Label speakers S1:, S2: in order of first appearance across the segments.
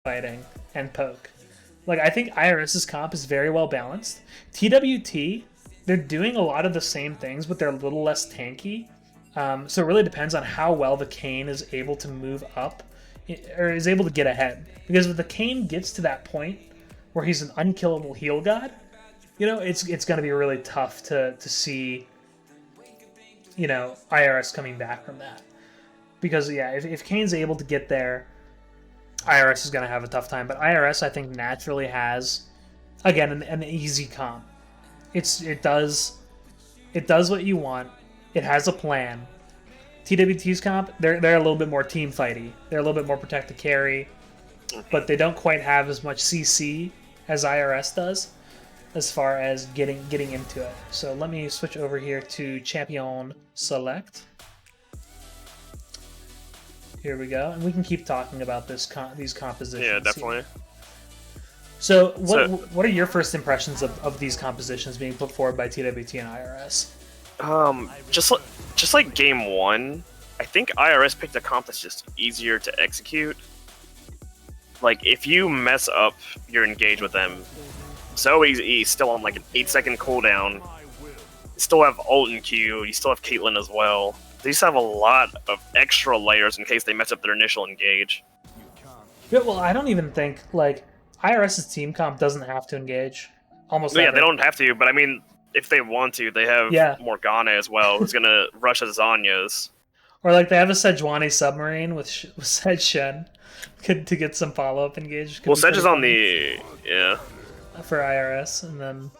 S1: fighting and poke. Like, I think IRS's comp is very well balanced. TWT, they're doing a lot of the same things, but they're a little less tanky. So it really depends on how well the Kane is able to move up or is able to get ahead. Because if the Kane gets to that point where he's an unkillable heal god, it's going to be really tough to see, IRS coming back from that. Because, yeah, if Kane's able to get there, IRS is going to have a tough time. But IRS, I think, naturally has, again, an easy comp. It does what you want. It has a plan. TWT's comp, they're a little bit more team fighty. They're a little bit more protect the carry, but they don't quite have as much CC as IRS does as far as getting into it. So let me switch over here to Champion Select. Here we go, and we can keep talking about these compositions.
S2: Yeah, definitely.
S1: Here. So what are your first impressions of these compositions being put forward by TWT and IRS?
S2: Just like game one, I think IRS picked a comp that's just easier to execute. Like, if you mess up your engage with them, Zoe's E still on like an 8-second cooldown. You still have ult and Q, you still have Caitlyn as well. They just have a lot of extra layers in case they mess up their initial engage.
S1: Yeah, well, I don't even think, like, IRS's team comp doesn't have to engage. Almost
S2: Yeah,
S1: ever.
S2: they don't have to, but I mean, if they want to, they have Morgana as well, who's going to rush as Zanya's.
S1: Or, like, they have a Sejuani submarine with Sej Shen to get some follow-up engage.
S2: Well, Sej is on the... yeah.
S1: For IRS, and then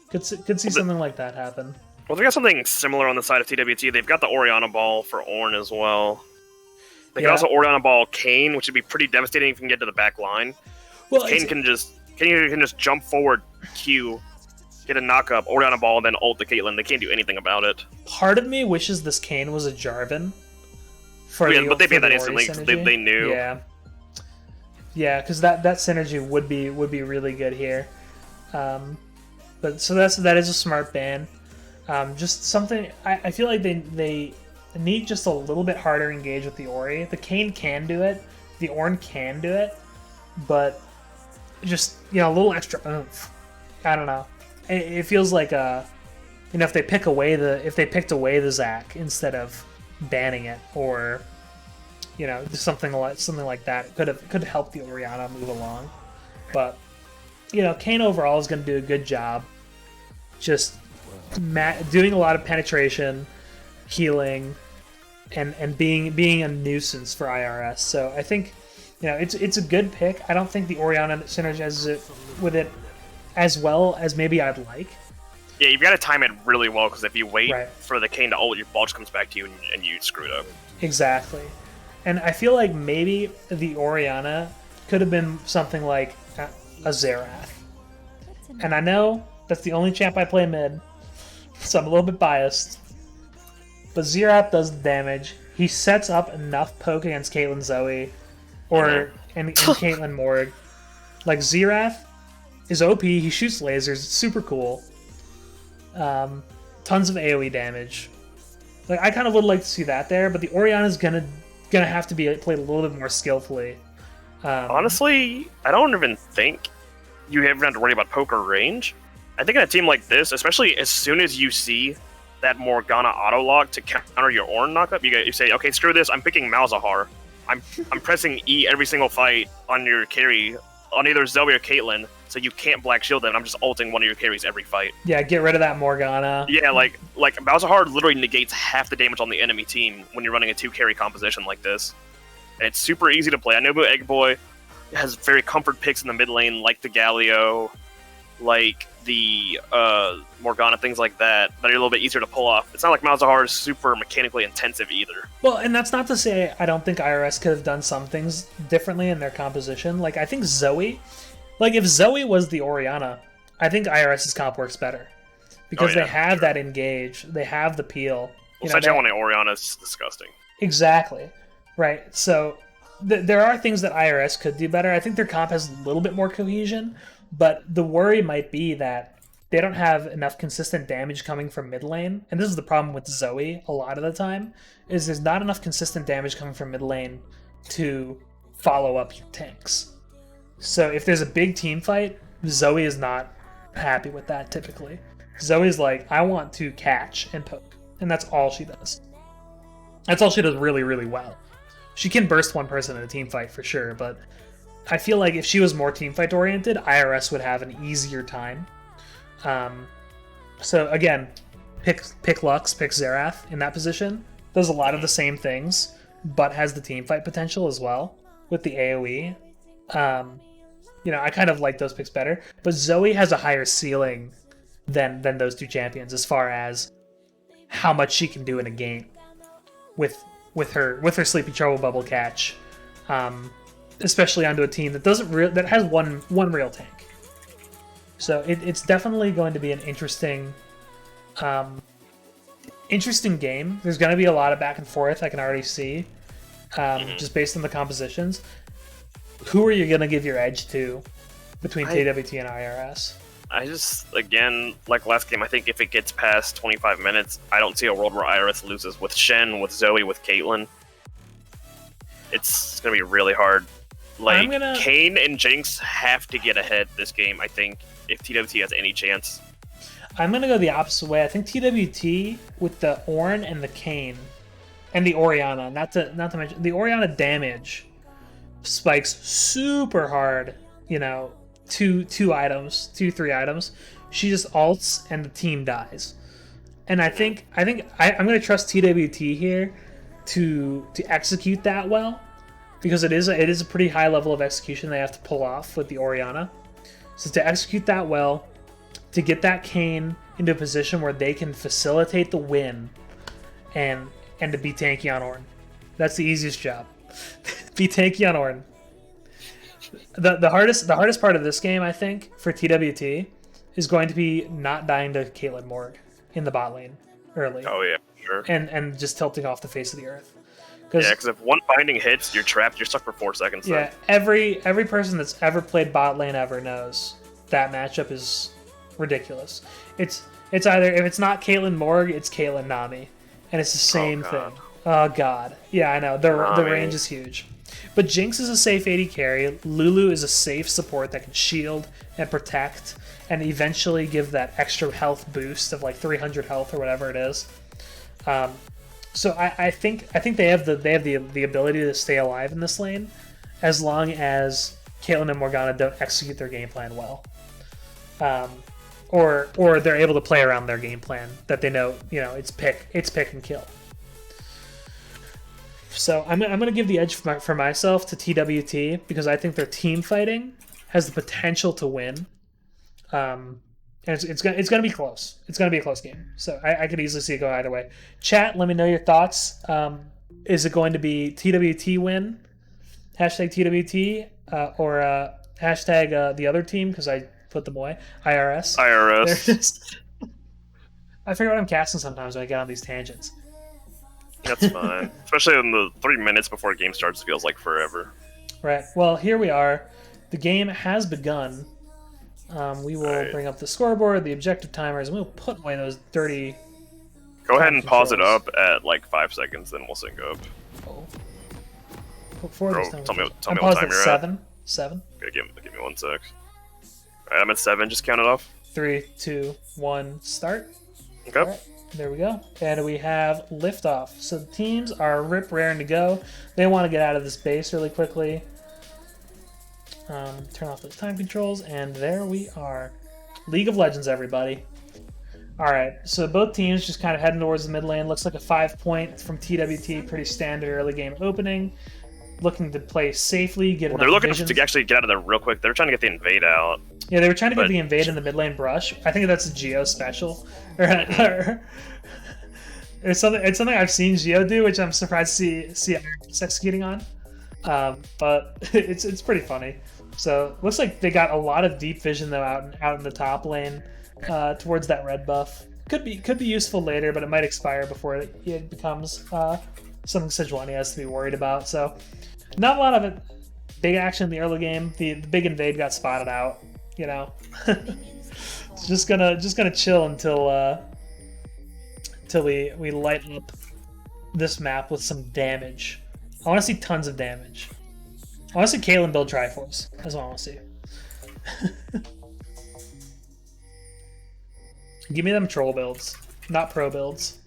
S1: could see something like that happen.
S2: Well, they got something similar on the side of TWT. They've got the Orianna Ball for Ornn as well. They can also Orianna Ball Kane, which would be pretty devastating if you can get to the back line. Well, Kane can just jump forward, Q, get a knock up, Orianna Ball, and then ult the Caitlyn. They can't do anything about it.
S1: Part of me wishes this Kane was a Jarvan.
S2: But they made that instantly because they knew.
S1: Yeah, because that synergy would be really good here. But so that is a smart ban. Just something I feel like they need just a little bit harder engage with the Ori. The Kane can do it, the Ornn can do it, but just a little extra oomph. I don't know. It feels like if they picked away the Zac instead of banning it, or something like that, could have helped the Orianna move along. But Kane overall is going to do a good job, just doing a lot of penetration, healing, and being a nuisance for IRS. So I think it's a good pick. I don't think the Orianna synergizes it with it as well as maybe I'd like.
S2: Yeah, you've got to time it really well, because if you wait for the Kane to ult, your ball just comes back to you and you screw it up.
S1: Exactly. And I feel like maybe the Orianna could have been something like a Xerath. And I know that's the only champ I play mid, so I'm a little bit biased. But Xerath does damage. He sets up enough poke against Caitlyn Zoe, and Caitlyn Morg. Like, Xerath is OP. He shoots lasers. It's super cool. Tons of AoE damage. Like, I kind of would like to see that there, but the Orianna's gonna have to be played a little bit more skillfully.
S2: Honestly, I don't even think you ever have to worry about poker range. I think in a team like this, especially as soon as you see that Morgana auto lock to counter your Ornn knockup, you say, okay, screw this, I'm picking Malzahar. I'm pressing E every single fight on your carry, on either Zoe or Caitlyn, so you can't black shield them. I'm just ulting one of your carries every fight.
S1: Yeah, get rid of that Morgana.
S2: Yeah, like Malzahar literally negates half the damage on the enemy team when you're running a 2-carry composition like this. And it's super easy to play. I know Egg Boy has very comfort picks in the mid lane, like the Galio, like the Morgana, things like that are a little bit easier to pull off. It's not like Malzahar is super mechanically intensive either.
S1: Well, and that's not to say I don't think IRS could have done some things differently in their composition. Like, I think Zoe, like, if Zoe was the Orianna, I think IRS's comp works better. Because they have that engage, they have the peel.
S2: Well, Sejuani Orianna is disgusting.
S1: Exactly. Right, so there are things that IRS could do better. I think their comp has a little bit more cohesion, but the worry might be that they don't have enough consistent damage coming from mid lane. And this is the problem with Zoe a lot of the time, is there's not enough consistent damage coming from mid lane to follow up your tanks. So if there's a big team fight, Zoe is not happy with that typically. Zoe's like, I want to catch and poke. And that's all she does. That's all she does really, really well. She can burst one person in a team fight for sure, but I feel like if she was more team fight oriented, IRS would have an easier time. So again, pick Lux, pick Xerath in that position. Does a lot of the same things, but has the team fight potential as well with the AoE. I kind of like those picks better. But Zoe has a higher ceiling than those two champions as far as how much she can do in a game with her Sleepy Trouble Bubble catch, especially onto a team that that has one real tank. So it's definitely going to be an interesting game. There's going to be a lot of back and forth. I can already see, just based on the compositions. Who are you going to give your edge to between TWT and IRS?
S2: I just, again, like last game, I think if it gets past 25 minutes, I don't see a world where IRS loses with Shen, with Zoe, with Caitlyn. It's going to be really hard. Like, Kayn and Jinx have to get ahead this game, I think, if TWT has any chance.
S1: I'm going to go the opposite way. I think TWT with the Ornn and the Kayn and the Orianna, not to mention, the Orianna damage spikes super hard, 3 items. She just ults and the team dies. And I think I'm going to trust TWT here to execute that well, because it is a pretty high level of execution they have to pull off with the Orianna. So to execute that well, to get that Kayn into a position where they can facilitate the win, and to be tanky on Ornn. That's the easiest job. Be tanky on Ornn. The hardest part of this game, I think, for TWT is going to be not dying to Caitlyn Morg in the bot lane early.
S2: Oh yeah, sure.
S1: And just tilting off the face of the earth.
S2: Because if one binding hits, you're trapped. You're stuck for 4 seconds.
S1: Yeah,
S2: then.
S1: every person that's ever played bot lane ever knows that matchup is ridiculous. It's either, if it's not Caitlyn Morg, it's Caitlyn Nami, and it's the same thing. Oh god, yeah, I know the range is huge. But Jinx is a safe AD carry. Lulu is a safe support that can shield and protect, and eventually give that extra health boost of like 300 health or whatever it is. So I think they have the ability to stay alive in this lane, as long as Caitlyn and Morgana don't execute their game plan well, or they're able to play around their game plan that they know it's pick and kill. So I'm gonna give the edge for myself to TWT, because I think their team fighting has the potential to win. And it's gonna be close. It's gonna be a close game. So I could easily see it go either way. Chat, let me know your thoughts. Is it going to be TWT win? Hashtag TWT or hashtag the other team, because I put them away. IRS. I figure out I'm casting sometimes when I get on these tangents.
S2: That's fine. Especially in the 3 minutes before the game starts, it feels like forever.
S1: Right. Well, here we are. The game has begun. We will bring up the scoreboard, the objective timers, and we'll put away those dirty...
S2: Go ahead and pause it up at like 5 seconds, then we'll sync up.
S1: Oh.
S2: Tell me what time you're
S1: 7. 7.
S2: Okay, give me 1 sec. Alright, I'm at 7, just count it off.
S1: 3, 2, 1, start.
S2: Okay.
S1: All right, there we go. And we have liftoff. So the teams are raring to go. They want to get out of this base really quickly. Turn off those time controls, and there we are. League of Legends, everybody. Alright, so both teams just kind of heading towards the mid lane. Looks like a 5-point from TWT, pretty standard early game opening. Looking to play safely, get
S2: they're looking to actually get out of there real quick. They're trying to get the invade out.
S1: Yeah, they were trying to get the invade in the mid lane brush. I think that's a Geo special. It's something I've seen Geo do, which I'm surprised to see IRS executing on. But it's pretty funny. So looks like they got a lot of deep vision though out in the top lane towards that red buff. Could be useful later, but it might expire before it becomes something Sejuani has to be worried about. So not a lot of big action in the early game. The big invade got spotted out. just gonna chill until we lighten up this map with some damage. I want to see tons of damage. I want to see Caitlyn build Triforce. That's what I want to see. Give me them troll builds, not pro builds.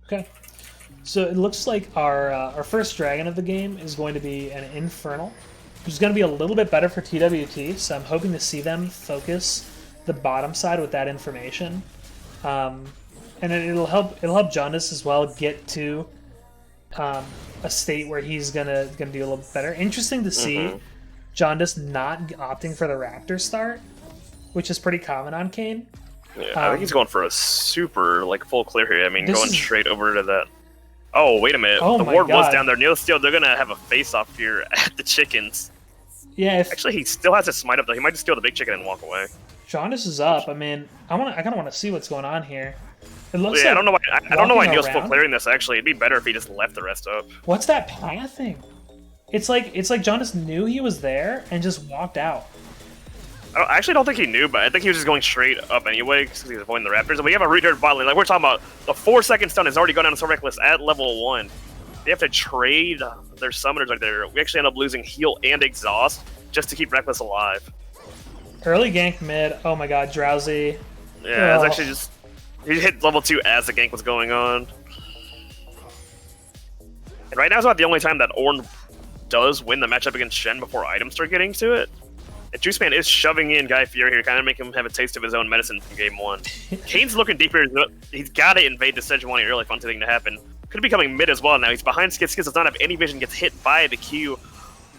S1: Okay. So it looks like our first dragon of the game is going to be an Infernal, which is going to be a little bit better for TWT, so I'm hoping to see them focus the bottom side with that information. And it'll help Jaundice as well get to a state where he's gonna do a little bit better. Interesting to see Jaundice not opting for the Raptor start, which is pretty common on Kane.
S2: Yeah, I think he's going for a super full clear here. I mean, going straight over to that. Oh, wait a minute.
S1: Oh
S2: the
S1: my
S2: ward was
S1: God.
S2: down there. Neil Steel, they're going to have a face-off here at the chickens.
S1: Yeah, if
S2: Actually, he still has a smite up, though. He might just steal the big chicken and walk away.
S1: Jaundice is up, I mean, I kind of want to see what's going on here. It looks
S2: Yeah,
S1: like
S2: I don't know why. I don't know why
S1: walking
S2: Neil's full
S1: around-
S2: clearing this. Actually, it'd be better if he just left the rest up.
S1: What's that pathing? It's like Jaundice knew he was there and just walked out.
S2: I actually don't think he knew, but I think he was just going straight up anyway because he's avoiding the Raptors. And we have a return bot lane. Like we're talking about, the 4-second stun has already gone down so reckless at level 1. They have to trade their summoners right there. We actually end up losing heal and exhaust just to keep Reckless alive.
S1: Early gank mid. Oh my god, Drowsy.
S2: Yeah, it's
S1: Oh.
S2: actually just... He hit level 2 as the gank was going on. And right now is about the only time that Ornn does win the matchup against Shen before items start getting to it. And Juiceman is shoving in Guy Fieri here, kind of make him have a taste of his own medicine from game 1. Kane's looking deeper. He's got to invade the Sejuani early for anything to happen. Could be coming mid as well now. He's behind Skiz. Skiz does not have any vision, gets hit by the Q.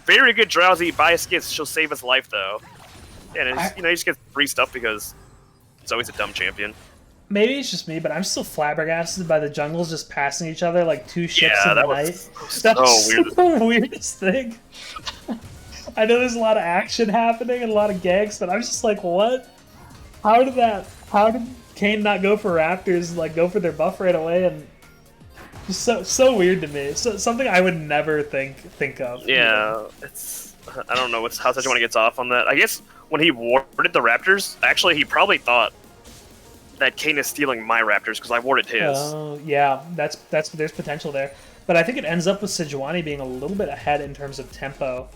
S2: Very good Drowsy by Skiz. She'll save his life, though. Yeah, and he just gets free stuff because it's always a dumb champion.
S1: Maybe it's just me, but I'm still flabbergasted by the jungles just passing each other like two ships
S2: Yeah,
S1: in the
S2: that
S1: night.
S2: was
S1: That's
S2: so weird.
S1: the weirdest thing. I know there's a lot of action happening and a lot of ganks, but I'm just like, what? How did Kane not go for Raptors, like go for their buff right away? And just so weird to me. So, something I would never think of.
S2: Yeah, I don't know how Sejuani gets off on that. I guess when he warded the Raptors, actually he probably thought that Kane is stealing my Raptors because I warded his.
S1: Oh, yeah, that's there's potential there. But I think it ends up with Sejuani being a little bit ahead in terms of tempo.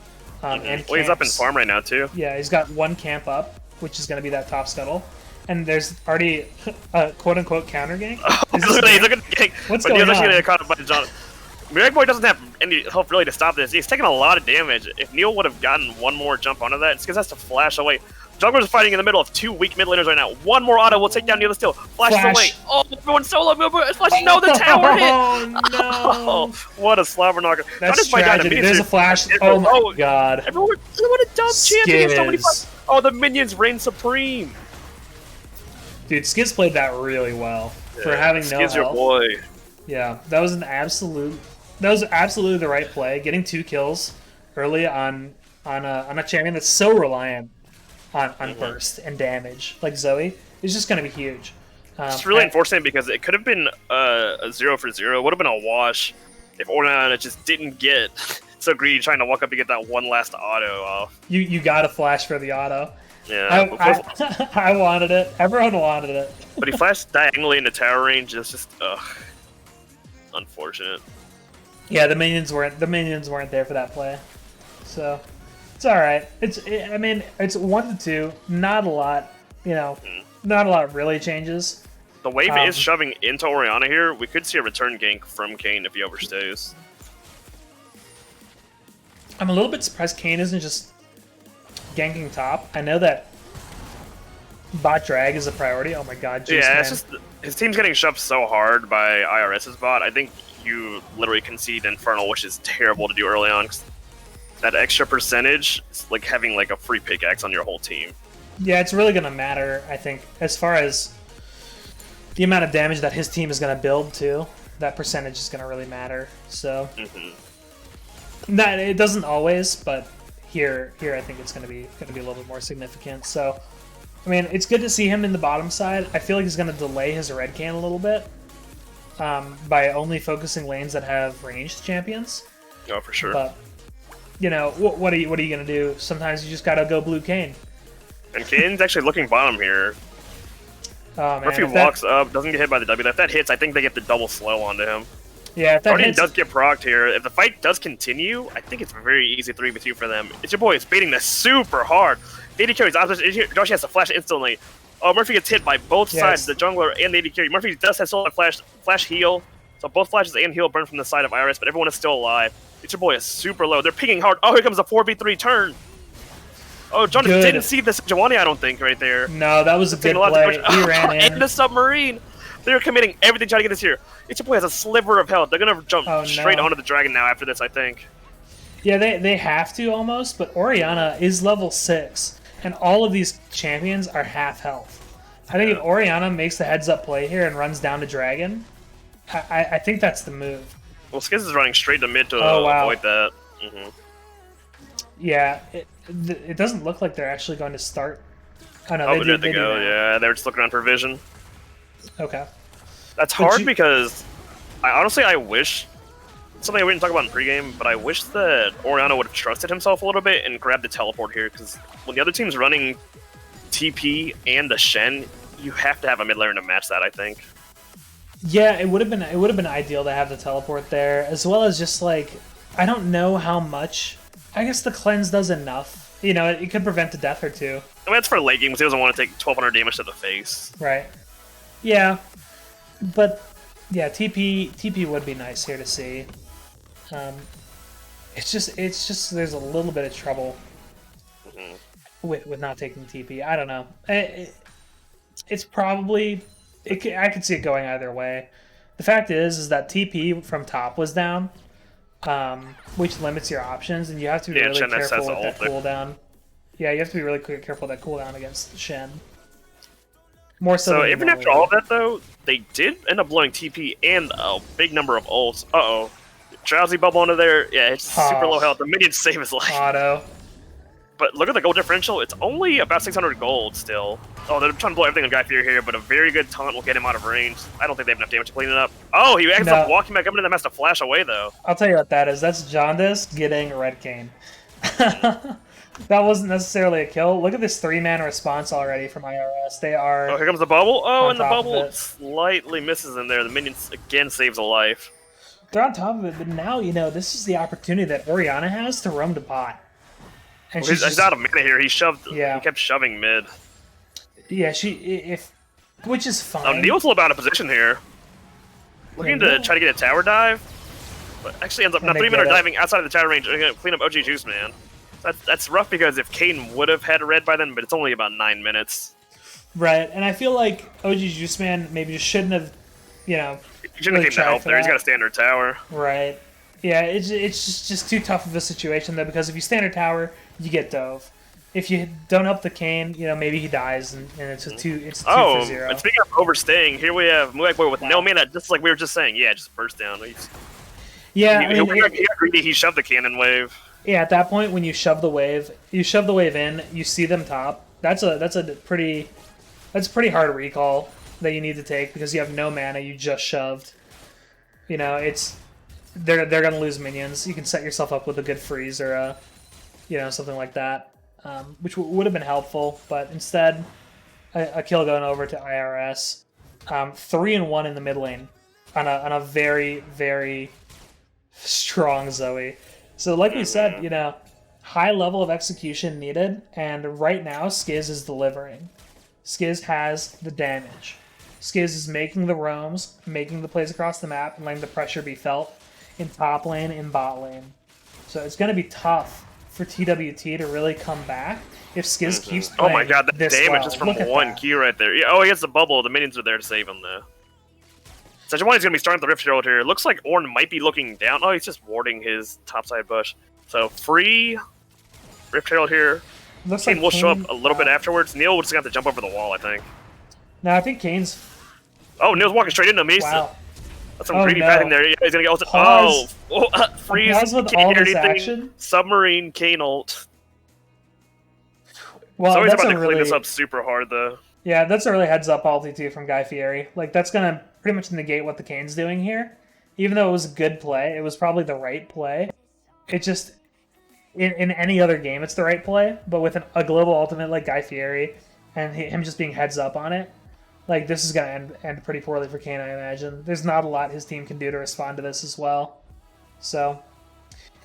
S1: And
S2: Well, he's up in
S1: camps.
S2: farm right now too.
S1: Yeah, he's got one camp up, which is going to be that top scuttle. And there's already a quote-unquote counter gank. Is this
S2: Look
S1: gank?
S2: at the gank.
S1: What's
S2: But
S1: going
S2: Neil's actually
S1: on?
S2: gonna get caught up by John. Mirage Boy doesn't have any help really to stop this. He's taking a lot of damage. If Neil would have gotten one more jump onto that, Skiz has to flash away. Jungler's fighting in the middle of 2 weak mid laners right now. One more auto will take down Neil still. Flashes
S1: Flash.
S2: away. Oh, everyone's solo. Flash. No, the tower hit.
S1: Oh, no.
S2: Oh, what a slobber knocker.
S1: That's
S2: Just my God,
S1: tragedy.
S2: the
S1: There's a
S2: minions-
S1: flash. Oh my god.
S2: Everyone, what a dumb champion. So many
S1: Skiz.
S2: oh, the minions reign supreme.
S1: Dude, Skiz played that really well for having no
S2: Skiz your
S1: health.
S2: boy.
S1: Yeah, that was absolutely the right play. Getting 2 kills early on a champion that's so reliant on burst and damage like Zoe is just going to be huge.
S2: It's really unfortunate because it could have been a 0 for 0. It would have been a wash if Oriana just didn't get so greedy trying to walk up to get that one last auto off.
S1: You got to flash for the auto.
S2: Yeah,
S1: I wanted it. Everyone wanted it.
S2: but he flashed diagonally into tower range. It's just unfortunate.
S1: Yeah, the minions weren't there for that play, so it's all right. I mean, it's 1 to 2, not a lot. Not a lot really changes.
S2: The wave is shoving into Oriana here. We could see a return gank from Kane if he overstays.
S1: I'm a little bit surprised Kane isn't just ganking top. I know that bot drag is a priority. Oh my god, Juice
S2: Yeah,
S1: Man.
S2: it's just his team's getting shoved so hard by IRS's bot. I think you literally concede Infernal, which is terrible to do early on. 'Cause that extra percentage is like having like a free pickaxe on your whole team.
S1: Yeah, it's really going to matter, I think, as far as the amount of damage that his team is going to build, too. That percentage is going to really matter. So, that it doesn't always, but here I think it's going to be a little bit more significant. So, I mean, it's good to see him in the bottom side. I feel like he's going to delay his red can a little bit by only focusing lanes that have ranged champions.
S2: Oh, for sure.
S1: But, what are you going to do? Sometimes you just got to go blue Kane.
S2: And Kane's actually looking bottom here.
S1: Oh, man.
S2: Murphy
S1: if that-
S2: walks up, doesn't get hit by the W. If that hits, I think they get the double slow onto him.
S1: Yeah, if that
S2: Guardian
S1: hits,
S2: does get procced here. If the fight does continue, I think it's a very easy 3v2 for them. It's your boy is baiting this super hard. The AD carries opposite. Josh has to flash instantly. Oh, Murphy gets hit by both sides, the jungler and the AD carry. Murphy does have solo flash heal. So both flashes and heal burn from the side of IRS, but everyone is still alive. It's your boy is super low. They're picking hard. Oh, here comes a 4v3 turn. Oh, John didn't see the Sejuani, I don't think, right there.
S1: No, that was a good play. He ran in.
S2: And the submarine. They're committing everything trying to get this here. It's your boy has a sliver of health. They're gonna jump straight onto the dragon now after this, I think.
S1: Yeah, they have to almost, but Orianna is level 6, and all of these champions are half health. I think if Orianna makes the heads-up play here and runs down to dragon, I think that's the move.
S2: Well, Skiz is running straight to mid to avoid that.
S1: Yeah, it doesn't look like they're actually going to start. Oh, no,
S2: but they go. Yeah, they're just looking around for vision.
S1: Okay.
S2: That's hard because I wish something we didn't talk about in pregame, but I wish that Orianna would have trusted himself a little bit and grabbed the teleport here, because when the other team's running TP and the Shen, you have to have a mid laner to match that, I think.
S1: Yeah, it would have been ideal to have the teleport there, as well as just like, I don't know how much. I guess the cleanse does enough. You know, it could prevent a death or two.
S2: I mean, that's for late game because he doesn't want to take 1200 damage to the face.
S1: Right. Yeah, but yeah, TP would be nice here to see. It's just there's a little bit of trouble with not taking TP. I don't know. It's probably I could see it going either way. The fact is that TP from top was down, which limits your options, and you have to be really careful with that cooldown. Yeah, you have to be really careful with that cooldown against Shen. More so
S2: even after all of that, though, they did end up blowing TP and a big number of ults. Uh-oh. Drowsy bubble under there. Yeah, it's super low health. The minions save his life.
S1: Auto.
S2: But look at the gold differential. It's only about 600 gold still. Oh, they're trying to blow everything on Guy Fury here, but a very good taunt will get him out of range. I don't think they have enough damage to clean it up. Oh, he ends up walking back up into them, has to flash away, though.
S1: I'll tell you what that is. That's Jaundice getting Red Cane. That wasn't necessarily a kill. Look at this 3-man response already from IRS. They are...
S2: Oh, here comes the bubble. Oh, and the bubble slightly misses in there. The minions, again, saves a life.
S1: They're on top of it, but now, you know, this is the opportunity that Orianna has to roam to bot.
S2: And she's out of mana here. He kept shoving mid.
S1: Yeah, which is fine.
S2: Oh, Neil's a little out of position here. Looking to try to get a tower dive, but actually ends up now 3 men are diving outside of the tower range. They're gonna clean up OG Juice Man. That's rough because if Kayn would have had a red by then, but it's only about 9 minutes.
S1: Right, and I feel like OG Juice Man maybe just shouldn't have, you know.
S2: He shouldn't have came to help there. He's got a standard tower.
S1: Right. Yeah, it's just too tough of a situation though, because if you standard tower, you get dove. If you don't up the Kayn, you know, maybe he dies, and it's a two for 0.
S2: And speaking of overstaying, here we have Muak Boy with no mana, just like we were just saying. Yeah, just burst down. He got greedy. He shoved the cannon wave.
S1: Yeah, at that point, when you shove the wave in, you see them top. That's a pretty hard recall that you need to take because you have no mana. You just shoved. You know, they're gonna lose minions. You can set yourself up with a good freeze or something like that, which would have been helpful. But instead, a kill going over to IRS. 3-1 in the mid lane on a very, very strong Zoe. So like we said, you know, high level of execution needed, and right now Skiz is delivering. Skiz has the damage. Skiz is making the roams, making the plays across the map, and letting the pressure be felt in top lane, in bot lane. So it's going to be tough for TWT to really come back if Skiz keeps playing.
S2: Oh my god, that damage
S1: well.
S2: is from one Q right there. Yeah, oh, he has the bubble. The minions are there to save him, though. Sejuani's going to be starting the Rift Herald here. Looks like Ornn might be looking down. Oh, he's just warding his topside bush. So, free Rift Herald here.
S1: Looks
S2: Kayn
S1: like
S2: will show up a little bit afterwards. Neil will just have to jump over the wall, I think.
S1: No, I think Kane's...
S2: Oh, Neil's walking straight into him.
S1: Wow.
S2: That's some greedy pathing there. Yeah, he's going to get ulted.
S1: Pause.
S2: Freeze.
S1: Pause with all this action.
S2: Submarine Kayn ult.
S1: Well,
S2: so he's about to clean this up super hard, though.
S1: Yeah, that's a really heads-up ulti, too, from Guy Fieri. Like, that's going to pretty much negate what the Kane's doing here. Even though it was a good play, it was probably the right play. It just... In any other game, it's the right play, but with a global ultimate like Guy Fieri and him just being heads-up on it, like this is gonna end pretty poorly for Kane, I imagine. There's not a lot his team can do to respond to this as well. So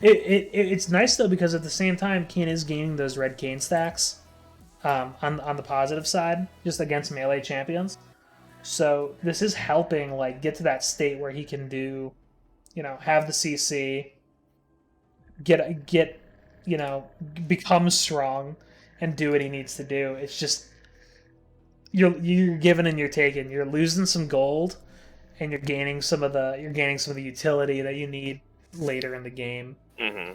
S1: it's nice though because at the same time Kane is gaining those red Kane stacks on the positive side, just against melee champions. So this is helping like get to that state where he can do, have the CC, get become strong and do what he needs to do. It's just you're giving and you're taking. You're losing some gold, and you're gaining some of the utility that you need later in the game.
S2: Mm-hmm.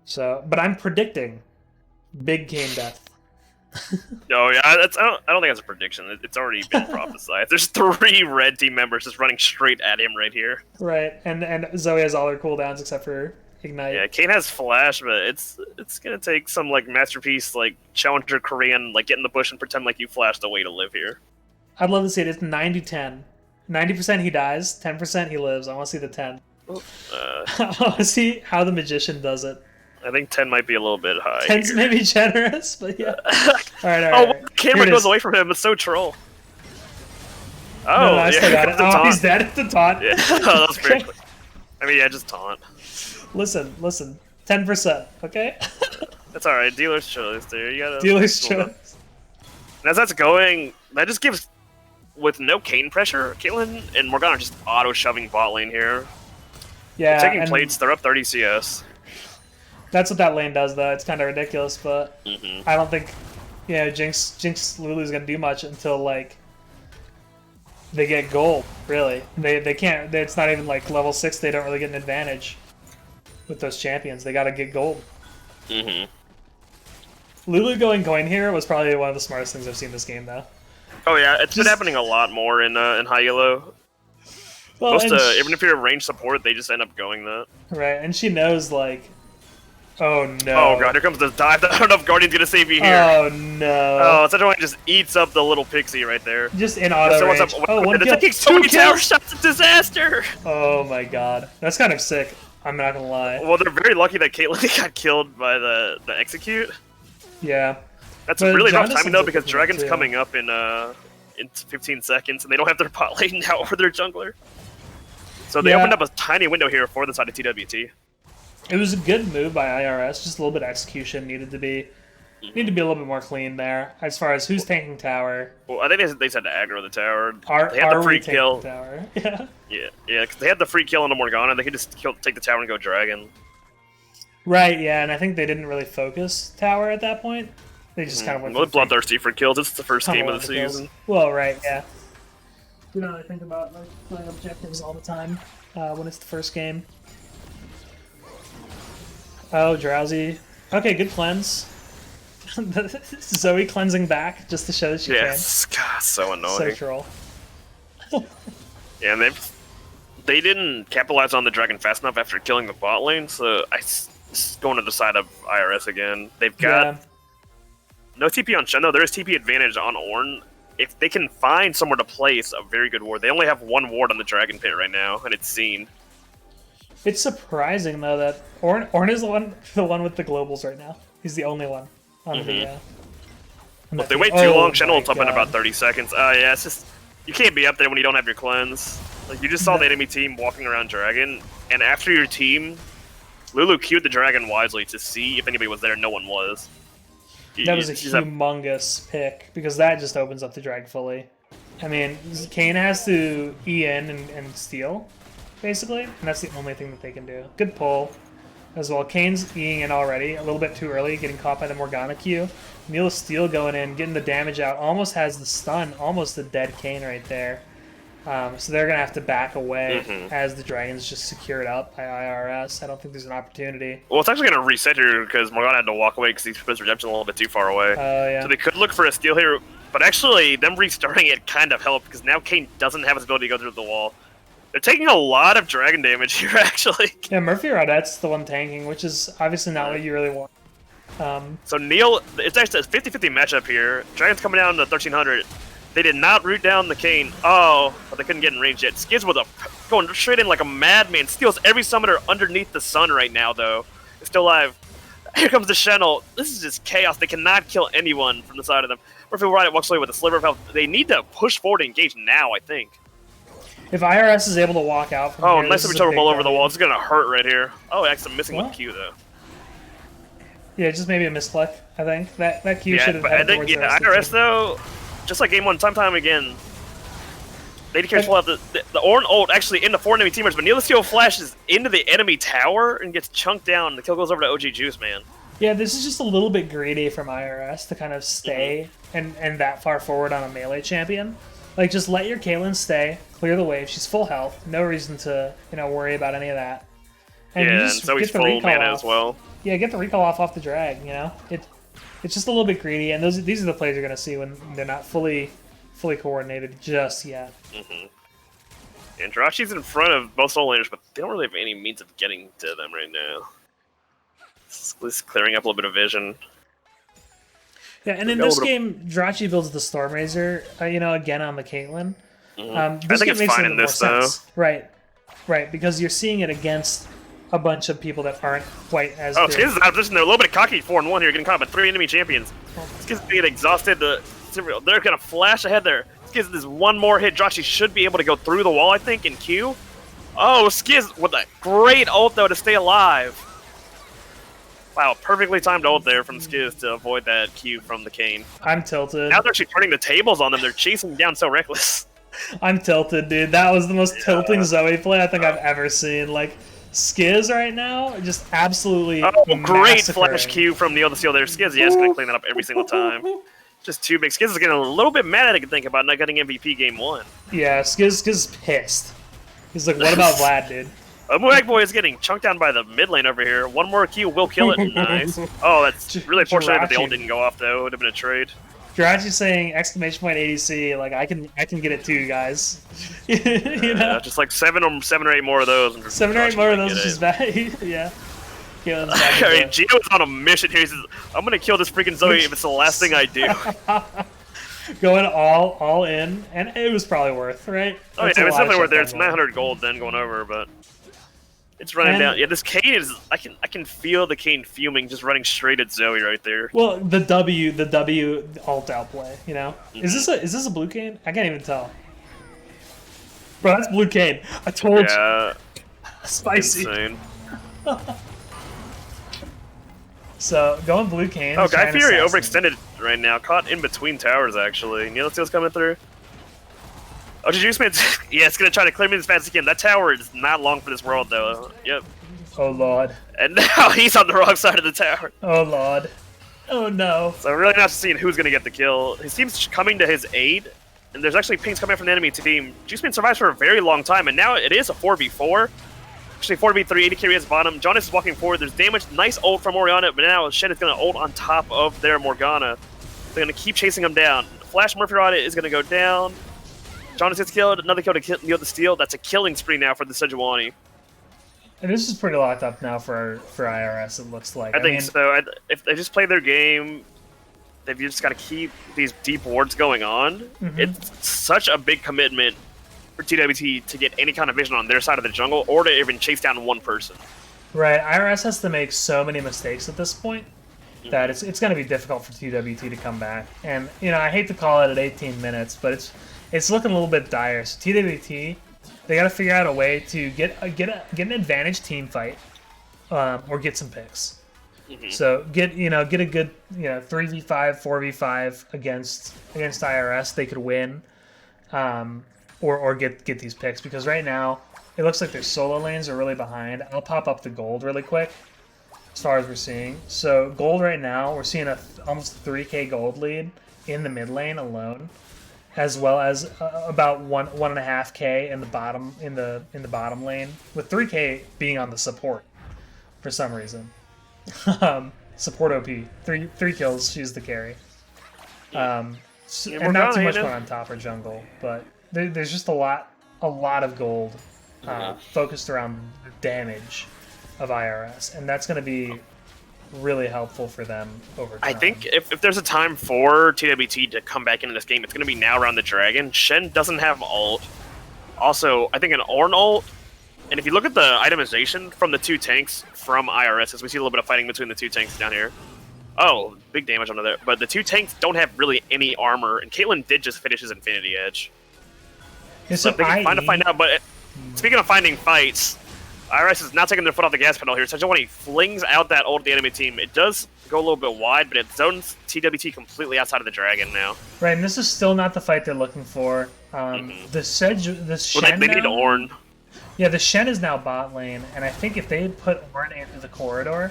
S1: So, but I'm predicting big Kane death.
S2: Oh yeah, I don't think that's a prediction. It's already been prophesied. There's 3 red team members just running straight at him right here.
S1: Right, and Zoe has all her cooldowns except for Ignite.
S2: Yeah, Kane has flash, but it's gonna take some like masterpiece, like challenger Korean, like get in the bush and pretend like you flashed away to live here.
S1: I'd love to see it. It's 90-10. 90% he dies, 10% he lives. I want to see the 10. I want to see how the magician does it.
S2: I think 10 might be a little bit high.
S1: 10's maybe generous, but yeah. All right.
S2: Oh, the camera goes away from him. It's so troll. Oh,
S1: no, I still got it. Oh, he's dead at the taunt.
S2: Yeah, that was very quick. I mean, yeah, just taunt.
S1: Listen. 10%, okay?
S2: That's alright. Dealer's choice, dude. You gotta.
S1: Dealer's choice.
S2: And as that's going, that just gives, with no Kane pressure, Caitlyn and Morgana are just auto-shoving bot lane here.
S1: Yeah.
S2: They're taking plates. They're up 30 CS.
S1: That's what that lane does, though. It's kind of ridiculous, but
S2: Mm-hmm.
S1: I don't think, Jinx Lulu's gonna do much until like they get gold. Really, they can't. It's not even like level 6. They don't really get an advantage with those champions. They gotta get gold.
S2: Mm-hmm.
S1: Lulu going coin here was probably one of the smartest things I've seen this game, though.
S2: Oh yeah, it's been happening a lot more in high elo.
S1: Well,
S2: Even if you're a range support, they just end up going that.
S1: Right, and she knows like. Oh no!
S2: Oh god, here comes the dive. I don't know if Guardian's gonna save you here.
S1: Oh no!
S2: Oh, such a one just eats up the little pixie right there.
S1: Just in auto range.
S2: One kill. Taking so many tower shots. It's disaster.
S1: Oh my god, that's kind of sick. I'm not gonna lie.
S2: Well, they're very lucky that Caitlyn got killed by the execute.
S1: Yeah.
S2: That's really rough timing though, because Dragon's coming up in 15 seconds, and they don't have their bot lane now or their jungler. So they opened up a tiny window here for the side of TWT.
S1: It was a good move by IRS. Just a little bit of execution needed to be a little bit more clean there as far as who's tanking tower.
S2: Well, I think they said to aggro the tower.
S1: They
S2: had the free kill.
S1: Tower?
S2: Yeah, because they had the free kill on the Morgana. They could just take the tower and go Dragon.
S1: Right. Yeah, and I think they didn't really focus tower at that point. They just kind of went.
S2: Well, bloodthirsty for kills. It's the first game of the season.
S1: Well, right. Yeah. You know, I think about like playing objectives all the time when it's the first game. Oh, Drowsy. Okay, good cleanse. Zoe cleansing back just to show that she can.
S2: Yes, God, so annoying.
S1: So troll.
S2: Yeah, and they didn't capitalize on the dragon fast enough after killing the bot lane, so going to the side of IRS again. They've got no TP on Shen, though. There is TP advantage on Ornn. If they can find somewhere to place a very good ward. They only have 1 ward on the dragon pit right now, and it's seen.
S1: It's surprising though that Ornn is the one with the globals right now. He's the only one on the.
S2: Well, if they wait too long, Shen will up in about 30 seconds. Yeah, it's just you can't be up there when you don't have your cleanse. Like you just saw the enemy team walking around dragon, and after your team, Lulu queued the dragon wisely to see if anybody was there. No one was.
S1: That was a humongous pick because that just opens up the drag fully. I mean, Kane has to E in and steal. Basically, and that's the only thing that they can do. Good pull as well. Kane's Eing in already, a little bit too early, getting caught by the Morgana Q. Neil Steel going in, getting the damage out, almost has the stun, almost a dead Kane right there. So they're going to have to back away as the Dragons just secured up by IRS. I don't think there's an opportunity.
S2: Well, it's actually going to reset here because Morgana had to walk away because he put his redemption a little bit too far away.
S1: Yeah.
S2: So they could look for a steal here, but actually them restarting it kind of helped because now Kane doesn't have his ability to go through the wall. They're taking a lot of dragon damage here, actually.
S1: Yeah, Murphy Rodette's the one tanking, which is obviously not what you really want.
S2: So Neil, it's actually a 50-50 matchup here. Dragon's coming down to 1300. They did not root down the Kane. Oh, but they couldn't get in range yet. Skids with going straight in like a madman. Steals every summoner underneath the sun right now, though. It's still alive. Here comes the Shen ult. This is just chaos. They cannot kill anyone from the side of them. Or if Riot walks away with a sliver of health, they need to push forward and engage now, I think.
S1: If IRS is able to walk out from here,
S2: nice to ball over the wall. It's going to hurt right here. Oh, actually, I'm missing with Q, though.
S1: Yeah, just maybe a misclick, I think. That Q should have
S2: had towards the IRS, though, just like game one, time again, they careful out the Ornn ult actually into 4 enemy teamers, but Neilistio flashes into the enemy tower and gets chunked down. The kill goes over to OG Juice, man.
S1: Yeah, this is just a little bit greedy from IRS to kind of stay and that far forward on a melee champion. Like, just let your Caitlyn stay, clear the wave. She's full health. No reason to, worry about any of that.
S2: And you just and Zoe's full mana as well.
S1: Yeah, get the recall off the drag, It's just a little bit greedy, and these are the plays you're going to see when they're not fully coordinated just yet.
S2: And Jirachi's in front of both solo laners, but they don't really have any means of getting to them right now. It's clearing up a little bit of vision.
S1: Yeah, and in this game, Jirachi builds the Stormrazor, again on the Caitlyn.
S2: I think it's fine in this, though.
S1: Right, because you're seeing it against a bunch of people that aren't quite as good.
S2: Skiz is out of position. They're a little bit cocky 4-1 here, getting caught by 3 enemy champions. Skiz is get exhausted. They're going to flash ahead there. Skiz is one more hit. Jirachi should be able to go through the wall, I think, in Q. Oh, Skiz with a great ult, though, to stay alive. Wow, perfectly timed ult there from Skiz to avoid that Q from the Kayn.
S1: I'm tilted.
S2: Now they're actually turning the tables on them. They're chasing down so reckless.
S1: I'm tilted, dude. That was the most tilting Zoe play I think I've ever seen. Like, Skiz right now, just absolutely
S2: great flash Q from Neil the Seal there. Skiz, yes, going to clean that up every single time. Just too big. Skiz is getting a little bit mad, I can think, about not getting MVP game 1.
S1: Yeah, Skiz is pissed. He's like, what about Vlad, dude?
S2: Moag Boy is getting chunked down by the mid lane over here. One more Q will kill it. Nice. Oh, that's really fortunate that the ult didn't go off, though. It would have been a trade.
S1: Jirachi saying exclamation point ADC, like, I can get it too, guys.
S2: Just like 7 or 8 more of those.
S1: 7 or 8 more of those is just bad. Yeah.
S2: Gio's on a mission here. He says, I'm going to kill this freaking Zoe if it's the last thing I do.
S1: Going all in, and it was probably worth, right?
S2: Oh, yeah, it's definitely worth there. It's 900 gold then going over, but it's running down. Yeah, this Kayn is. I can feel the Kayn fuming, just running straight at Zoe right there.
S1: Well, the W alt outplay, Is this a blue Kayn? I can't even tell. Bro, that's blue Kayn. I told you. Spicy.
S2: Insane.
S1: So, going blue Kayn.
S2: Oh, Guy Fury overextended right now. Caught in between towers, actually. Neilsteel's coming through. Oh, Juice Man. Yeah, it's going to try to clear me as fast as he can. That tower is not long for this world, though. Yep.
S1: Oh, Lord.
S2: And now he's on the wrong side of the tower.
S1: Oh, Lord. Oh, no.
S2: So, really not seeing who's going to get the kill. His team's coming to his aid, and there's actually pings coming from the enemy team. Juice Man survives for a very long time, and now it is a 4v4. Actually, 4v3, 80 carry at the bottom. Jonas is walking forward. There's damage. Nice ult from Orianna, but now Shen is going to ult on top of their Morgana. They're going to keep chasing him down. Flash Murphy Rod is going to go down. Jonas gets killed. Another kill to Neil the Steel. That's a killing spree now for the Sejuani.
S1: And this is pretty locked up now for IRS, it looks like.
S2: I think so. If they just play their game, they've just got to keep these deep wards going on. It's such a big commitment for TWT to get any kind of vision on their side of the jungle or to even chase down one person.
S1: Right, IRS has to make so many mistakes at this point that it's going to be difficult for TWT to come back. And, I hate to call it at 18 minutes, but it's looking a little bit dire. So TWT, they got to figure out a way to get an advantage team fight or get some picks. So get a good 3v5, 4v5 against IRS. They could win. Or get these picks, because right now it looks like their solo lanes are really behind. I'll pop up the gold really quick as far as we're seeing. So gold right now, we're seeing almost 3k gold lead in the mid lane alone, as well as about 1.5k in the bottom lane, with 3k being on the support for some reason. Support OP, three kills. She's the carry. And not too much going on top or jungle, but there's just a lot of gold focused around the damage of IRS, and that's going to be really helpful for them over time.
S2: I think if there's a time for TWT to come back into this game, it's going to be now around the dragon. Shen doesn't have ult. Also, I think an Ornn ult And if you look at the itemization from the two tanks from IRS, as we see a little bit of fighting between the two tanks down here. Oh, big damage under there. But the two tanks don't have really any armor, and Caitlyn did just finish his Infinity Edge. So they can find out, but speaking of finding fights, IRS is not taking their foot off the gas pedal here. Sejuani flings out that ult at the enemy team. It does go a little bit wide, but it zones TWT completely outside of the Dragon now.
S1: Right, and this is still not the fight they're looking for. The Shen
S2: they need Ornn.
S1: Yeah, the Shen is now bot lane, and I think if they had put Ornn into the corridor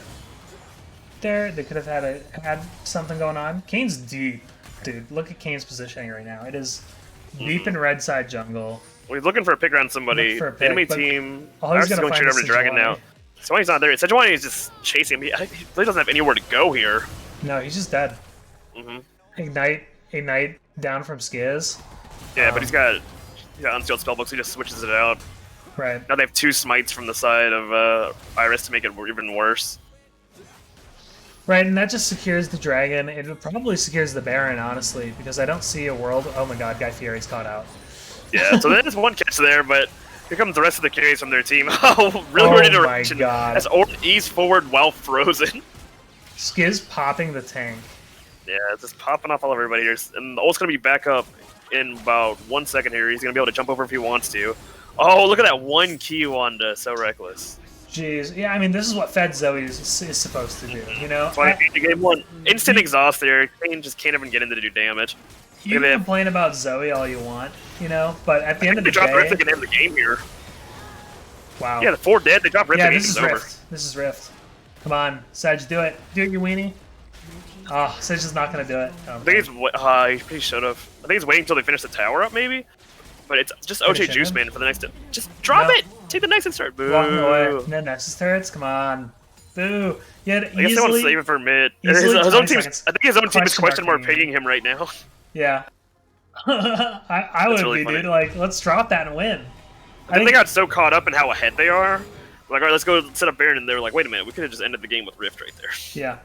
S1: there, they could have had something going on. Kane's deep, dude. Look at Kane's positioning right now. It is deep in red side jungle.
S2: Well, he's looking for a pick around somebody. The enemy team.
S1: He's
S2: going straight over to Dragon now. Sejuani's not there. Sejuani is just chasing him. He really doesn't have anywhere to go here.
S1: No, he's just dead. Ignite down from Skiz.
S2: Yeah, but he's got unsealed spellbooks. So he just switches it out.
S1: Right.
S2: Now they have 2 smites from the side of Iris to make it even worse.
S1: Right, and that just secures the Dragon. It probably secures the Baron, honestly, because I don't see a world... Oh my god, Guy Fieri's caught out.
S2: Yeah, so there's one catch there, but here comes the rest of the carries from their team. Oh, really weird interaction.
S1: Oh my god.
S2: As Ornn ease forward while frozen.
S1: Skiz popping the tank.
S2: Yeah, it's just popping off all over everybody here. And the ult's going to be back up in about 1 second here. He's going to be able to jump over if he wants to. Oh, look at that 1 Q on So Reckless.
S1: Jeez, yeah, I mean, this is what Fed Zoe is supposed to do, you know?
S2: That's why in game 1, instant exhaust there. Kane just can't even get into to do damage.
S1: You can complain about Zoe all you want, you know, but at the end of the day...
S2: They dropped Rift and end the game here.
S1: Wow.
S2: Yeah, the 4 dead, they dropped Rift and
S1: this is
S2: over.
S1: Rift. This is Rift. Come on, Sedge, do it. Do it, you weenie. Oh, Sedge is not going to do it. Oh,
S2: I think he should have. I think he's waiting until they finish the tower up, maybe? But it's just OJ Juice Man for the next... Just drop it! Take the Nexus turret. Boo!
S1: Walking away. No Nexus turrets? Come on. Boo! I
S2: guess they want to save it for mid. His own team, I think his own team is question mark paying him right now.
S1: Yeah. I would really be, dude. Like, let's drop that and win.
S2: I think they got so caught up in how ahead they are. Like, alright, let's go set up Baron, and they were like, wait a minute, we could have just ended the game with Rift right there.
S1: Yeah.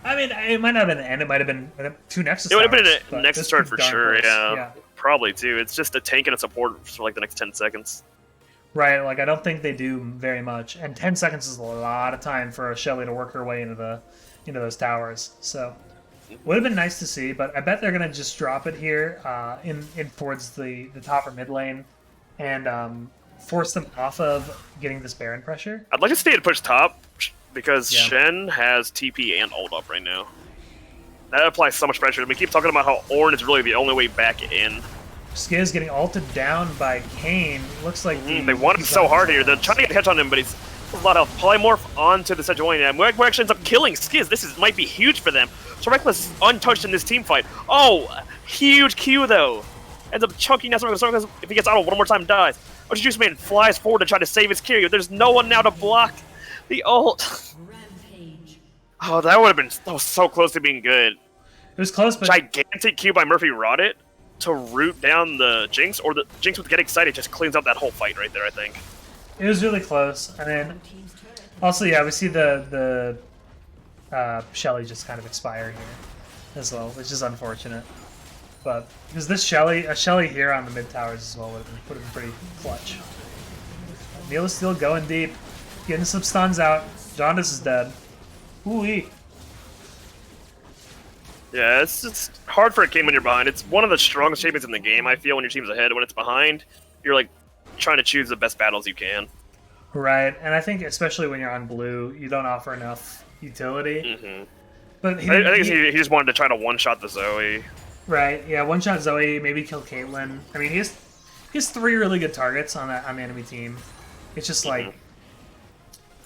S1: I mean, it might not have been the end. It might have been 2 Nexus.
S2: It would have been a Nexus turret for sure, yeah. Probably, too. It's just a tank and a support for, like, the next 10 seconds.
S1: Right, like, I don't think they do very much. And 10 seconds is a lot of time for a Shelly to work her way into those towers. So, would have been nice to see, but I bet they're going to just drop it here in towards the top or mid lane and force them off of getting this Baron pressure.
S2: I'd like to stay at push top because Shen has TP and ult up right now. That applies so much pressure. We keep talking about how Ornn is really the only way back in.
S1: Skiz getting ulted down by Kane. Looks like
S2: they want him so hard here. They're trying to get a catch on him, but he's a lot of polymorph onto the Sejuani. And We're actually ends up killing Skiz. This might be huge for them. So Reckless is untouched in this team fight. Oh, huge Q though. Ends up chunking out Reckless. If he gets auto one more time, dies. OG Juice Man flies forward to try to save his carry. There's no one now to block the ult. Oh, that was so close to being good.
S1: It was close, but
S2: gigantic Q by Murphy Roddit to root down the Jinx, or the Jinx with Get Excited just cleans up that whole fight right there, I think.
S1: It was really close. And then also, yeah, we see the Shelly just kind of expire here as well, which is unfortunate. But because a Shelly here on the mid towers as well would have been pretty clutch. Neil is still going deep, getting some stuns out. Jaundice is dead. Ooh-wee.
S2: Yeah, it's just hard for a game when you're behind. It's one of the strongest champions in the game, I feel, when your team's ahead. When it's behind, you're like trying to choose the best battles you can.
S1: Right, and I think especially when you're on blue, you don't offer enough utility.
S2: Mm-hmm.
S1: But
S2: I think he just wanted to try to one-shot the Zoe.
S1: Right, yeah, one-shot Zoe, maybe kill Caitlyn. I mean, he has 3 really good targets on the enemy team. It's just like,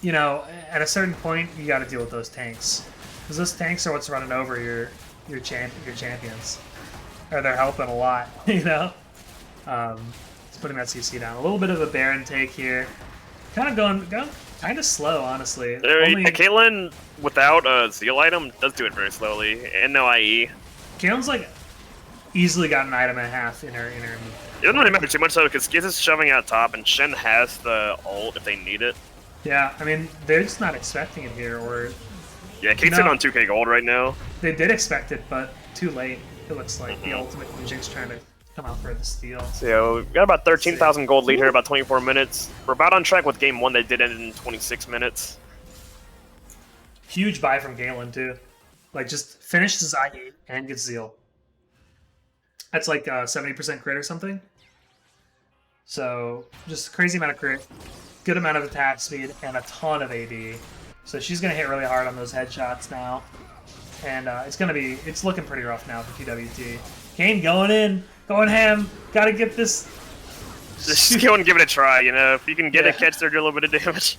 S1: you know, at a certain point, you got to deal with those tanks. Because those tanks are what's running over your champions. Or they're helping a lot, you know? It's putting that CC down. A little bit of a Baron take here. Kind of going kind of slow, honestly.
S2: Caitlyn, without a Zeal item, does do it very slowly. And no IE.
S1: Caitlyn's like easily got an item and a half in her.
S2: It doesn't really matter too much though, because Skiz is shoving out top, and Shen has the ult if they need it.
S1: Yeah, I mean they're just not expecting it here, or
S2: yeah, Kate's in on 2K gold right now.
S1: They did expect it, but too late. It looks like the ultimate Jinx trying to come out for the steal.
S2: So we got about 13,000 gold lead here, about 24 minutes. We're about on track with game 1 that did end in 26 minutes.
S1: Huge buy from Galen too. Like just finish his I8 and get Zeal. That's like 70% crit or something. So just crazy amount of crit, good amount of attack speed, and a ton of AD. So she's gonna hit really hard on those headshots now, and it's looking pretty rough now for TWT. Kane going in, going ham. Gotta get this.
S2: Just go and give it a try. You know, if you can get a catch there, do a little bit of damage.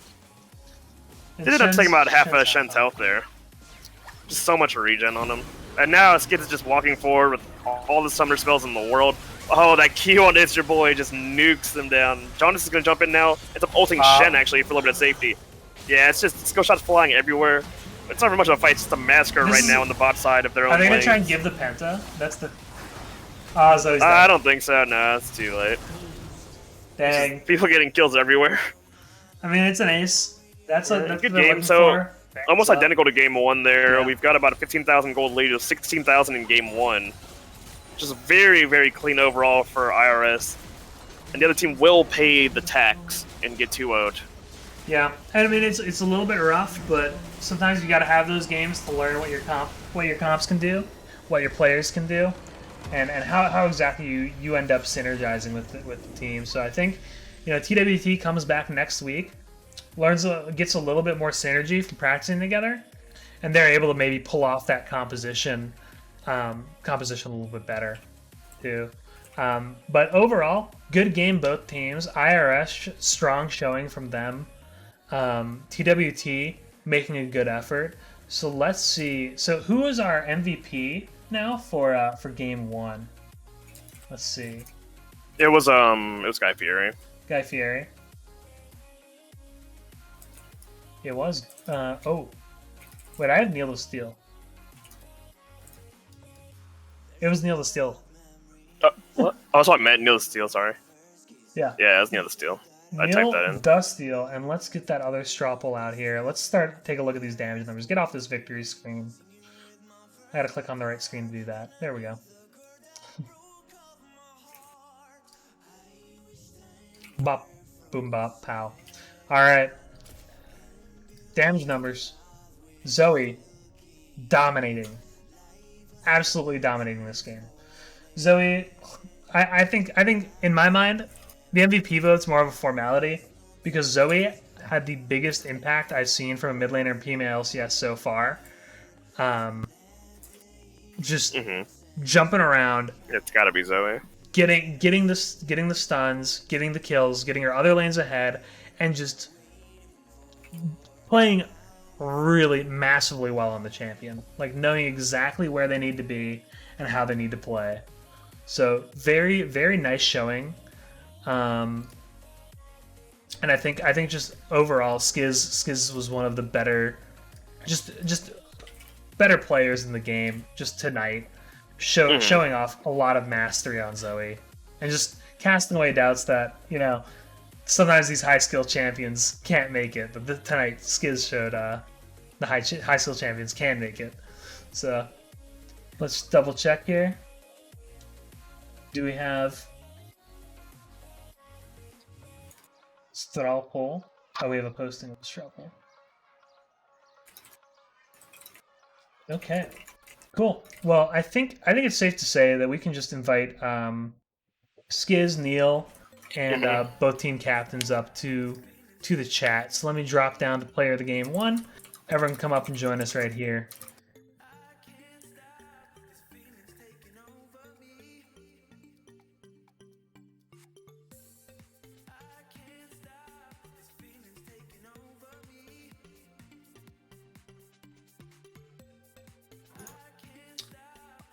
S2: They ended up taking about half of Shen's health there. Just so much regen on him. And now Skids is just walking forward with all the summoner spells in the world. Oh, that Q on It's Your Boy just nukes them down. Jonas is going to jump in now. It's up ulting Shen, actually, for a little bit of safety. Yeah, it's just skill shots flying everywhere. It's not very much of a fight, it's just a massacre right now on the bot side of their own
S1: Are they going
S2: lanes.
S1: to try and give the Penta? That's the... Oh, Zoe's dead.
S2: I don't think so, no, it's too late.
S1: Dang.
S2: People getting kills everywhere.
S1: I mean, it's an ace. That's a
S2: good game. So almost identical to game 1 there. Yeah. We've got about a 15,000 gold lead of 16,000 in game 1. Just very, very clean overall for IRS. And the other team will pay the tax and get 2-0'd.
S1: Yeah, and I mean it's a little bit rough, but sometimes you got to have those games to learn what your comps can do, what your players can do, and how exactly you end up synergizing with the team. So I think, you know, TWT comes back next week, gets a little bit more synergy from practicing together, and they're able to maybe pull off that composition a little bit better too. But overall, good game both teams. IRS strong showing from them. TWT making a good effort. So let's see. So who is our MVP now for game 1? Let's see.
S2: It was Guy Fieri.
S1: Guy Fieri. It was. Oh, wait. I have Neil to Steal. It was Neil to Steal.
S2: What? Oh, I thought Matt Neil the Steel. Sorry.
S1: Yeah.
S2: Yeah, it was Neil the Steel. I typed that in.
S1: Neil Steal, and let's get that other Stropple out here. Let's take a look at these damage numbers. Get off this victory screen. I gotta click on the right screen to do that. There we go. Bop, boom, bop, pow. All right. Damage numbers. Zoe dominating. Absolutely dominating this game. Zoe, I think in my mind, the MVP vote's more of a formality because Zoe had the biggest impact I've seen from a mid laner in PMA LCS so far. Just jumping around.
S2: It's got to be Zoe.
S1: Getting the stuns, getting the kills, getting her other lanes ahead, and just playing really massively well on the champion. Like knowing exactly where they need to be and how they need to play. So very, very nice showing. And I think just overall Skiz was one of the better just better players in the game just tonight. Showing off a lot of mastery on Zoe and just casting away doubts that, you know, sometimes these high skill champions can't make it, but tonight Skiz showed the high skill champions can make it. So let's double check here. Do we have Straw poll? Oh, we have a posting of the Straw poll. Okay, cool. Well, I think it's safe to say that we can just invite Skiz, Neil, and both team captains up to the chat. So let me drop down to player of the game 1. Everyone come up and join us right here.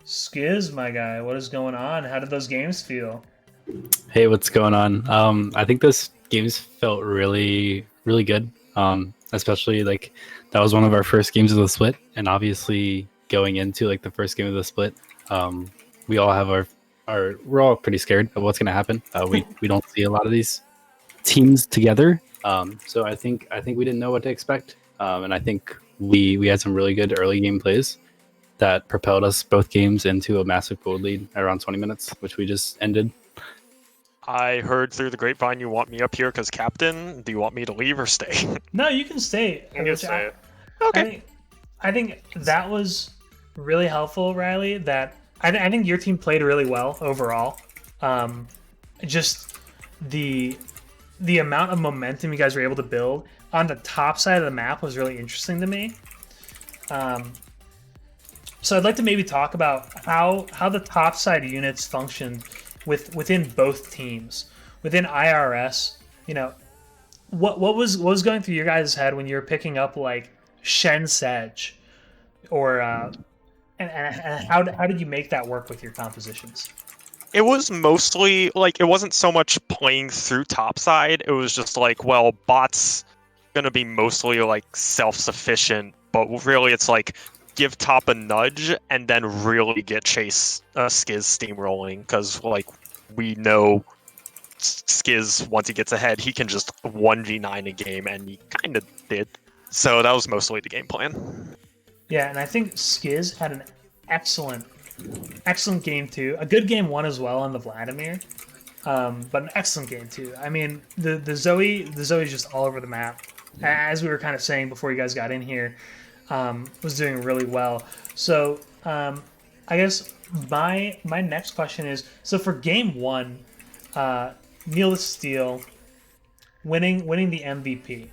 S1: Skiz, my guy, what is going on? How did those games feel?
S3: Hey, what's going on? I think those games felt really, really good. Especially like that was one of our first games of the split, and obviously going into like the first game of the split, we all have we're all pretty scared of what's going to happen. We don't see a lot of these teams together, so I think we didn't know what to expect, and I think we had some really good early game plays. that propelled us both games into a massive gold lead around 20 minutes, which we just ended.
S4: I heard through the grapevine you want me up here because captain. Do you want me to leave or stay?
S1: No, you can stay.
S2: You can say it.
S4: Okay.
S1: I think that was really helpful, Riley. That I think your team played really well overall. Just the amount of momentum you guys were able to build on the top side of the map was really interesting to me. So I'd like to maybe talk about how the top side units functioned within both teams. Within IRS, what was going through your guys' head when you were picking up like Shen Sedge, or and how did you make that work with your compositions?
S4: It was mostly like, it wasn't so much playing through topside. It was just like, well, bot's gonna be mostly like self-sufficient, but really it's like give top a nudge and then really get Chase Skiz steamrolling, because like we know Skiz, once he gets ahead, he can just 1v9 a game, and he kind of did. So that was mostly the game plan.
S1: Yeah, and I think Skiz had an excellent game too. A good game one as well on the Vladimir, but an excellent game too. I mean, the Zoe's just all over the map. As we were kind of saying before you guys got in here, was doing really well. So I guess my next question is, so for game one, Neil Steele winning the MVP.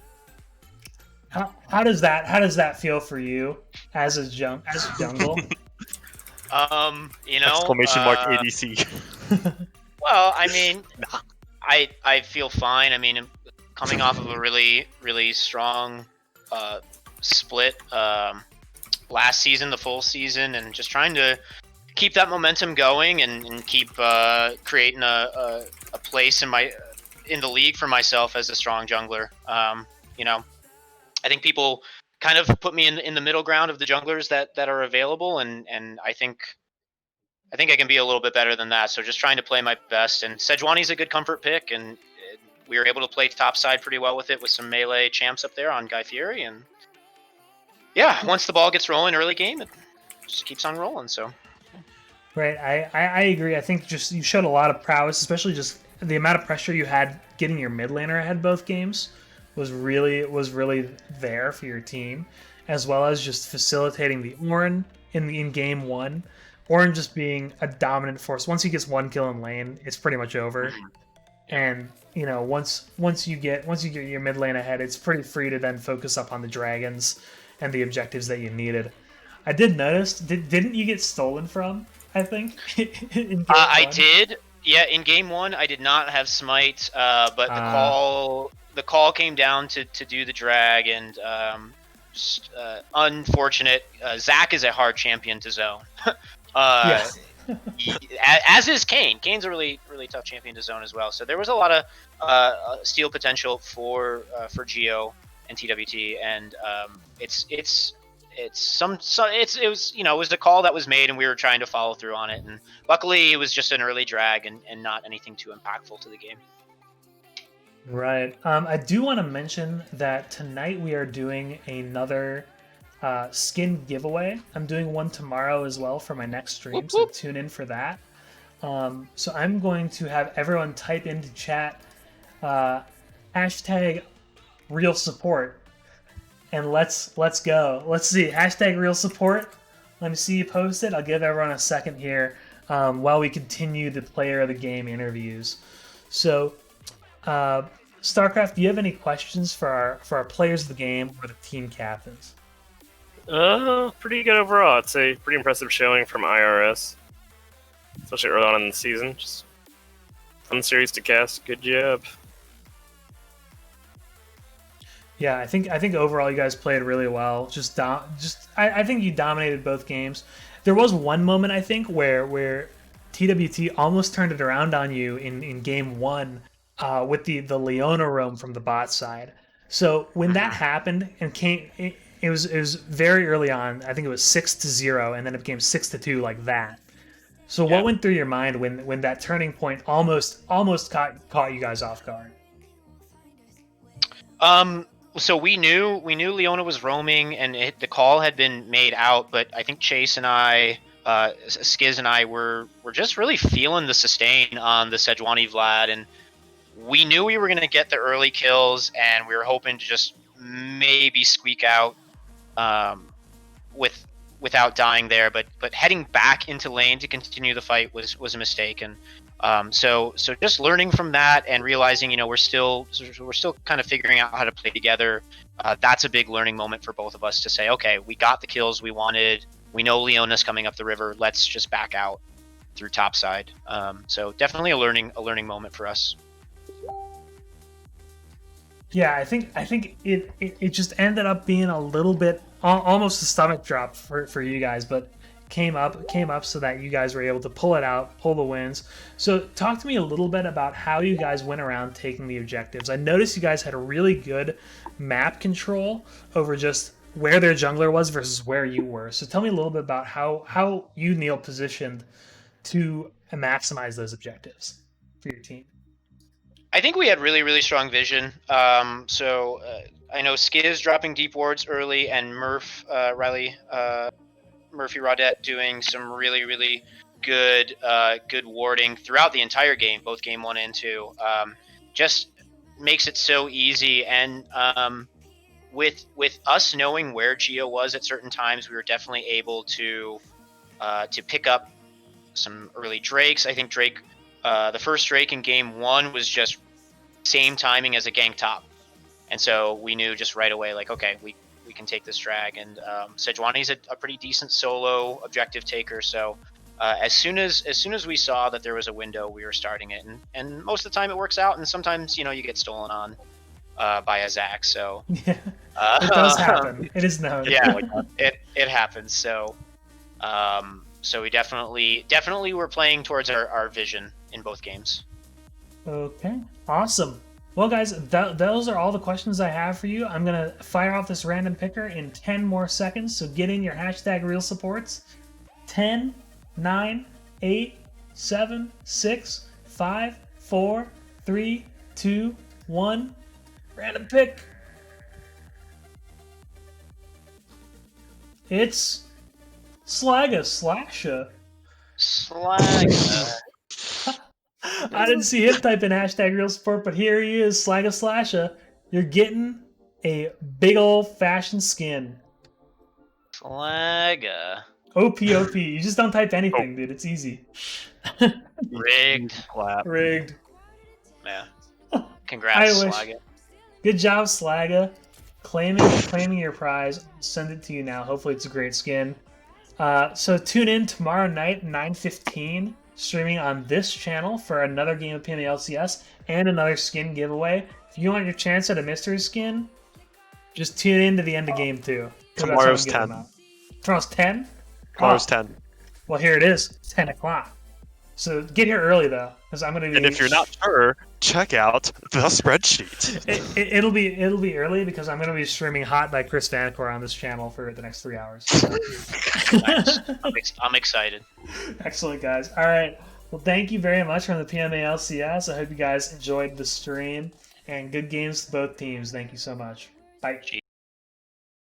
S1: How does that feel for you as a jungle?
S4: Exclamation mark ADC.
S5: Well, I mean, I feel fine. I mean, coming off of a really, really strong split last season, the full season, and just trying to keep that momentum going and keep creating a place in the league for myself as a strong jungler. I think people kind of put me in the middle ground of the junglers that are available, and I think I can be a little bit better than that. So just trying to play my best. And Sejuani's a good comfort pick, and we were able to play topside pretty well with it, with some melee champs up there on Guy Fieri. And yeah, once the ball gets rolling early game, it just keeps on rolling. So
S1: Right, I agree. I think just you showed a lot of prowess, especially just the amount of pressure you had getting your mid laner ahead both games was really there for your team, as well as just facilitating the Ornn in game one. Ornn just being a dominant force. Once he gets one kill in lane, it's pretty much over. And once you get your mid lane ahead, it's pretty free to then focus up on the dragons and the objectives that you needed. I did notice, didn't you get stolen from? I think.
S5: I did. Yeah, in game one, I did not have smite, but the call came down to do the drag, and unfortunate. Zach is a hard champion to zone.
S1: Yes.
S5: As is Kane. Kane's a really, really tough champion to zone as well. So there was a lot of steal potential for Geo and TWT, and it was a call that was made, and we were trying to follow through on it. And luckily, it was just an early drag and not anything too impactful to the game.
S1: Right. I do want to mention that tonight we are doing another skin giveaway. I'm doing one tomorrow as well for my next stream, so tune in for that. So I'm going to have everyone type into chat hashtag real support, and let's go. Let's see, hashtag real support. Let me see you post it. I'll give everyone a second here while we continue the player of the game interviews. So StarCraft, do you have any questions for our players of the game or the team captains?
S2: Pretty good overall. I'd say pretty impressive showing from IRS, especially early on in the season. Just fun series to cast. Good job.
S1: Yeah, I think overall you guys played really well. I think you dominated both games. There was one moment I think where TWT almost turned it around on you in game one with the Leona roam from the bot side. So when that happened and it was very early on. I think it was 6-0, and then it became 6-2 like that. So what went through your mind when that turning point almost caught you guys off guard?
S5: so we knew Leona was roaming, and the call had been made out. But I think Chase and I, Skiz and I were just really feeling the sustain on the Sejuani Vlad, and we knew we were going to get the early kills, and we were hoping to just maybe squeak out without dying there. But heading back into lane to continue the fight was a mistake, and so just learning from that and realizing, we're still kind of figuring out how to play together. That's a big learning moment for both of us to say, okay, we got the kills we wanted. We know Leona's coming up the river. Let's just back out through topside. So definitely a learning moment for us.
S1: Yeah, I think it just ended up being a little bit almost a stomach drop for you guys, but came up so that you guys were able to pull it out, pull the wins. So talk to me a little bit about how you guys went around taking the objectives. I noticed you guys had a really good map control over just where their jungler was versus where you were. So tell me a little bit about how you, Neil, positioned to maximize those objectives for your team.
S5: I think we had really, really strong vision. I know Skiz dropping deep wards early, and Murphy Rodette doing some really, really good warding throughout the entire game, both game 1 and 2. Just makes it so easy, and with us knowing where Geo was at certain times, we were definitely able to pick up some early Drakes. I think Drake, the first Drake in game 1 was just same timing as a gank top, and so we knew just right away, like, okay, we can take this drag. And Sejuani's a pretty decent solo objective taker, so as soon as we saw that there was a window, we were starting it, and most of the time it works out, and sometimes you get stolen on by a Zac. So
S1: yeah, it does happen. It is known.
S5: Yeah, it happens. So so we definitely were playing towards our vision in both games.
S1: Okay, awesome. Well, guys, those are all the questions I have for you. I'm going to fire off this random picker in 10 more seconds, so get in your hashtag real supports. 10, 9, 8, 7, 6, 5, 4, 3, 2, 1. Random pick. It's Slasha. I didn't see him type in hashtag real support, but here he is, Slasha. You're getting a big old fashioned skin.
S5: Slaga.
S1: OP. You just don't type anything, dude. It's easy.
S5: Rigged.
S1: Rigged.
S5: Yeah. Congrats,
S1: I wish.
S5: Slaga.
S1: Good job, Slaga. Claiming your prize. Send it to you now. Hopefully it's a great skin. So tune in tomorrow night, 9:15, streaming on this channel for another game of PMA LCS and another skin giveaway. If you want your chance at a mystery skin, just tune in to the end of game 2.
S4: Tomorrow's 10.
S1: Tomorrow's 10?
S4: Tomorrow's 10.
S1: Well, here it is, 10 o'clock. So get here early, though, because I'm going to be...
S4: And if you're not sure, check out the spreadsheet.
S1: It'll be early because I'm going to be streaming Hot by Chris Vancor on this channel for the next 3 hours. So.
S5: Nice. I'm excited.
S1: Excellent, guys. All right. Well, thank you very much from the PMA LCS. I hope you guys enjoyed the stream, and good games to both teams. Thank you so much. Bye.